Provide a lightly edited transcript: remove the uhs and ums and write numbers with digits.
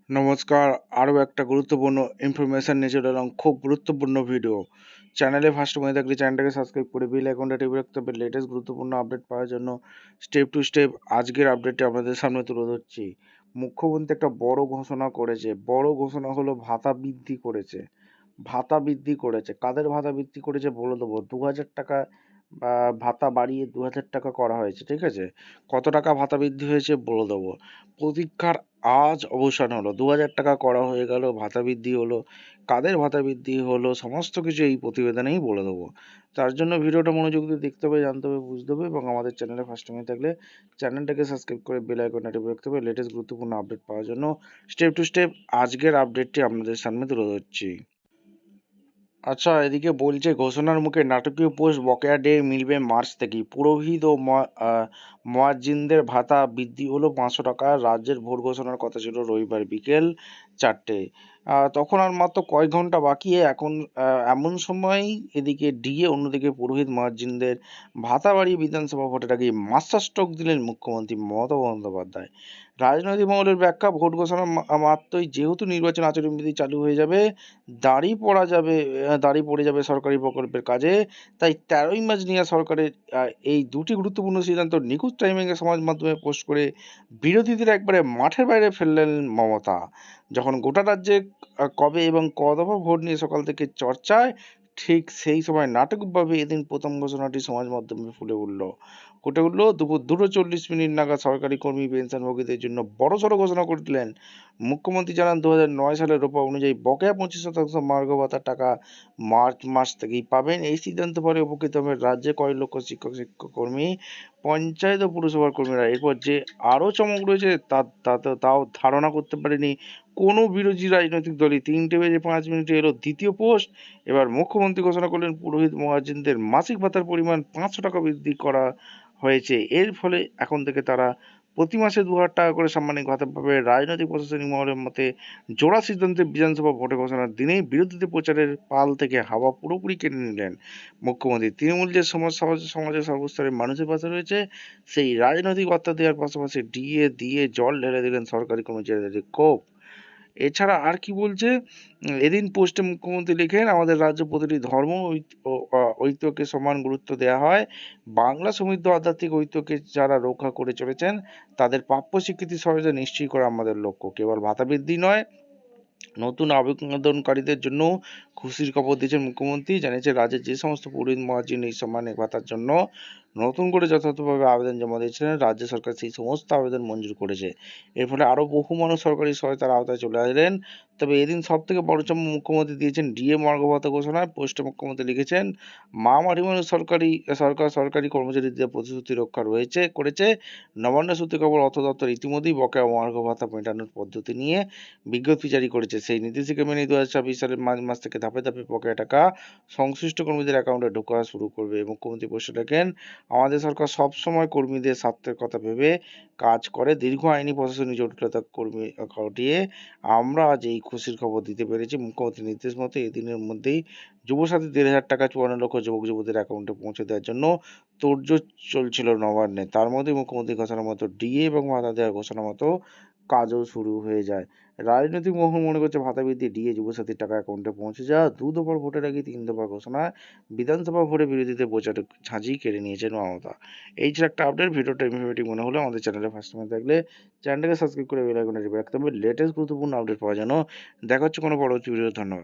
নমস্কার, আরও একটা গুরুত্বপূর্ণ ইনফরমেশন নিয়ে চলে এলাম, খুব গুরুত্বপূর্ণ ভিডিও। চ্যানেলে ফার্স্ট হয়ে থাকলে চ্যানেলটাকে সাবস্ক্রাইব করে বেল আইকনটা টিপে রাখতে হবে লেটেস্ট গুরুত্বপূর্ণ আপডেট পাওয়ার জন্য। স্টেপ টু স্টেপ আজকের আপডেটটি আপনাদের সামনে তুলে ধরছি। মুখ্যমন্ত্রী একটা বড় ঘোষণা করেছে, বড় ঘোষণা হলো ভাতা বৃদ্ধি করেছে। ভাতা বৃদ্ধি করেছে, কাদের ভাতা বৃদ্ধি করেছে বলে দেবো। 2,000 টাকা ভাতা বাড়িয়ে 2,000 টাকা করা হয়েছে, ঠিক আছে। কত টাকা ভাতা বৃদ্ধি হয়েছে বলে দেবো। প্রতীক্ষার আজ অবসান হলো, 2,000 টাকা করা হয়ে গেল, ভাতা বৃদ্ধি হলো। কাদের ভাতা বৃদ্ধি হলো সমস্ত কিছু এই প্রতিবেদনেই বলে দেবো। তার জন্য ভিডিওটা মনোযোগ দিয়ে দেখতে হবে, জানতে হবে, বুঝতে হবে, এবং আমাদের চ্যানেলে ফার্স্ট টাইম থাকলে চ্যানেলটাকে সাবস্ক্রাইব করে বেল আইকনটা টিপে রাখতে হবে লেটেস্ট গুরুত্বপূর্ণ আপডেট পাওয়ার জন্য। স্টেপ টু স্টেপ আজকের আপডেটটি আপনাদের সামনে তুলে ধরছি। আচ্ছা, এদিকে বলছে ঘোষণার মুখে নাটকীয় পোস্ট, বকেয়া ডে মিলবে মার্চ থেকেই। পুরোহিত ও মুয়াজ্জিনদের ভাতা বৃদ্ধি হলো 500 টাকা। রাজ্যের ভোট ঘোষণার কথা ছিল রবিবার বিকেল 4টে। তখন আর মাত্র কয়েক ঘন্টা বাকি। এখন এমন সময় এদিকে ডিএ, অন্যদিকে পুরোহিত মুয়াজ্জিনদের ভাতা বাড়িয়ে বিধানসভা ভোটের আগে মাস্টার স্ট্রোক দিলেন মুখ্যমন্ত্রী মমতা বন্দ্যোপাধ্যায়। রাজনৈতিক মহলের ব্যাখ্যা, ভোট ঘোষণা মাত্রই যেহেতু নির্বাচন আচরণবিধি চালু হয়ে যাবে, দাঁড়ি পড়ে যাবে সরকারি প্রকল্পের কাজে। তাই 13ই মার্চ নেওয়া সরকারের এই দুটি গুরুত্বপূর্ণ সিদ্ধান্ত নিখুঁত টাইমিংয়ে সমাজ মাধ্যমে পোস্ট করে বিরোধীদের একবারে মাঠের বাইরে ফেললেন মমতা। যখন গোটা রাজ্যে কবে এবং ক দফা ভোট নিয়ে সকাল থেকে চর্চায়, ঠিক সেই সময় নাটকীয়ভাবে এদিন প্রথম ঘোষণাটি সমাজ মাধ্যমে ফুটে উঠল দুপুর 2:40 নাগাদ। সরকারি কর্মী, পেনশনভোগীদের জন্য বড়সড় ঘোষণা করে দিলেন মুখ্যমন্ত্রী। জানান, 2009 সালের রোপা অনুযায়ী বকেয়া 25% মার্গ ভাতার টাকা মার্চ মাস থেকেই পাবেন। এই সিদ্ধান্ত পরে উপকৃত হবে রাজ্যে কয়েক লক্ষ শিক্ষক কর্মী, পঞ্চায়েত ও পুরসভার কর্মীরা। এরপর যে আরও চমক রয়েছে তাও ধারণা করতে পারেনি কোনো বিরোধী রাজনৈতিক দলই। 3:05 এলো দ্বিতীয় পোস্ট। এবার মুখ্যমন্ত্রী ঘোষণা করলেন পুরোহিত মুয়াজ্জিনদের মাসিক ভাতার পরিমাণ 500 টাকা বৃদ্ধি করা হয়েছে। এর ফলে এখন থেকে তারা প্রতি মাসে 2,000 টাকা করে সাম্মানিক ভাতা পাবে। রাজনৈতিক প্রশাসনিক মহলের মতে, জোড়া সিদ্ধান্তে বিধানসভা ভোটে ঘোষণার দিনেই বিরোধীদের প্রচারের পাল থেকে হাওয়া পুরোপুরি কেড়ে নিলেন মুখ্যমন্ত্রী। তৃণমূল যে সমাজের সর্বস্তরের মানুষের পাশে রয়েছে, সেই রাজনৈতিক বার্তা দেওয়ার পাশাপাশি ডিএ দিয়ে জল ঢেলে দিলেন সরকারি কর্মচারীদের ক্ষোভ। এছাড়া আর কি বলছে, এদিন পোস্টে মুখ্যমন্ত্রী লিখেন, আমাদের রাজ্যে প্রতিটি ধর্ম ঐক্যকে সমান গুরুত্ব দেওয়া হয়। বাংলা সমৃদ্ধ আধ্যাত্মিক ঐক্যকে যারা রক্ষা করে চলেছেন, তাদের প্রাপ্য স্বীকৃতি সহজে নিশ্চয়ই করা আমাদের লক্ষ্য। কেবল ভাতা বৃদ্ধি নয়, নতুন আবেদনকারীদের জন্য খুশির খবর দিয়েছেন মুখ্যমন্ত্রী। জানিয়েছে, রাজ্যের যে সমস্ত পুরোহিত মুয়াজ্জিন এই সাম্মানিক ভাতার জন্য নতুন করে যথাযথভাবে আবেদন জমা দিয়েছিলেন, রাজ্য সরকার সেই সমস্ত আবেদন মঞ্জুর করেছে। এর ফলে আরও বহু মানুষ সরকারি সহায়তার আওতায় চলে আসলেন। তবে এদিন সব থেকে বড় চমক মুখ্যমন্ত্রী দিয়েছেন ডিএ মর্গ ভাতা ঘোষণায়। পোস্টে মুখ্যমন্ত্রী লিখেছেন, মা মাটি মানুষ সরকারি কর্মচারীদের প্রতিশ্রুতি রক্ষা করেছে। নবান্ন সূত্রে খবর, অর্থ দপ্তর ইতিমধ্যেই বকেয়া মহার্ঘ ভাতা মেটানোর পদ্ধতি নিয়ে বিজ্ঞপ্তি জারি করেছে। সেই নির্দেশিকা মেনে 2026 সালের মার্চ মাস থেকে ধাপে ধাপে বকেয়া টাকা সংশ্লিষ্ট কর্মীদের অ্যাকাউন্টে ঢোকা শুরু করবে। মুখ্যমন্ত্রী পোস্টে লেখেন, আমাদের সরকার সবসময় কর্মীদের স্বার্থের কথা ভেবে কাজ করে। দীর্ঘ আইনি প্রশাসনিক জটিলতা কাটিয়ে আমরা আজ এই খুশির খবর দিতে পেরেছি। মুখ্যমন্ত্রীর নির্দেশ মতো এদিনের মধ্যেই যুবসাথী 1,500 টাকা 54 লক্ষ যুবক যুবতীদের অ্যাকাউন্টে পৌঁছে দেওয়ার জন্য তোড়জোড় চলছিল নবান্নে। তার মধ্যে মুখ্যমন্ত্রীর ঘোষণা মতো ডিএ এবং ভাতা দেওয়ার ঘোষণা মতো কাজও শুরু হয়ে যায়। রাজনৈতিক মহল মনে করছে, ভাতা বৃদ্ধি, ডিএ, যুবসাথীর টাকা অ্যাকাউন্টে পৌঁছে যাওয়া, 2 দফার ভোটের আগে 3 দফার ঘোষণা, বিধানসভা ভোটে বিরোধীদের প্রচার ঝাঁঝি কেড়ে নিয়েছেন মমতা। এই ছিল একটা আপডেট। ভিডিওটা ইনফরমেটিভ মনে হলে আমাদের চ্যানেলে ফার্স্ট টাইম থাকলে চ্যানেলটাকে সাবস্ক্রাইব করে বেল আইকনে টিপে রাখতে হবে লেটেস্ট গুরুত্বপূর্ণ আপডেট পাওয়ার জন্য। দেখা হচ্ছে কোনো পরবর্তী ভিডিও। ধন্যবাদ।